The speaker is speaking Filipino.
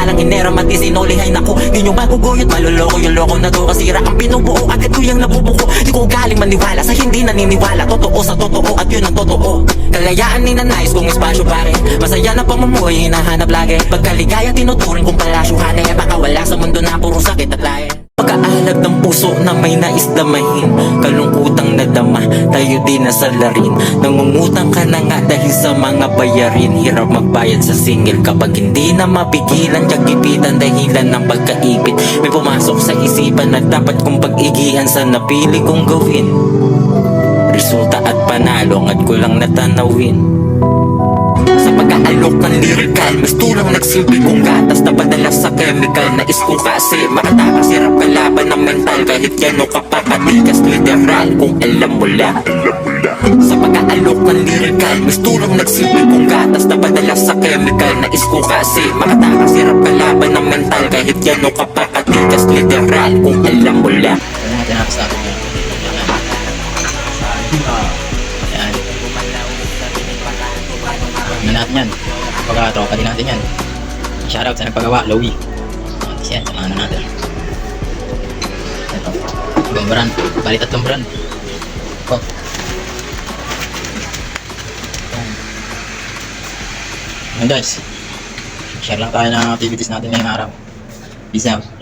Samantalang hinera mati sinuli ay naku, di nyo maguguyot. Maluloko yung loko na to, kasira ang binubuo. Agad ko yung nabubuko, di ko galing maniwala sa hindi naniniwala. Totoo sa totoo at yun ang totoo. Kalayaan ni nanais kong espasyo pare, masaya na pamumuhay hinahanap lagi. Pagkaligaya tinuturing kong palasyo hane, baka wala sa mundo na puro sakit at lahi. Pagkaalab ng puso na may nais damahin, kalungkutang nadama, tayo din nasalarin. Nangungutang ka na nga dahil sa mga bayarin. Hirap magbayad sa singil kapag hindi na mapigilan. Kagipitan dahilan ng pagkaipit. May pumasok sa isipan na dapat kong pag-igihan sa napili kong gawin. Resulta at panalo at ko lang natanawin. Sa pag-aalok ng lyrical, mas tulang nagsilbi kong gatas na padala sa chemical. Nais ko kasi makatakas, hirap kalaban ng mental. Kahit gano'n ka pa katikas, literal kung alam mo lang. Sa pag-aalok ng lyrical, mas tulang nagsilbi kong gatas na padala sa chemical. Nais ko kasi makatakas, hirap kalaban ng mental. Kahit gano'n ka pa katikas, literal kung alam mo lang. Ito na natin sa akin yan. Yan natin yan. Pagka-tropa din natin yan. Shoutout sa nagpagawa, Lowy. Yan, samahan na natin. Ito. Ibang brand. Bali tatlong brand. Oh. Yan guys. Share lang tayo ng activities natin ngayong araw. Peace out.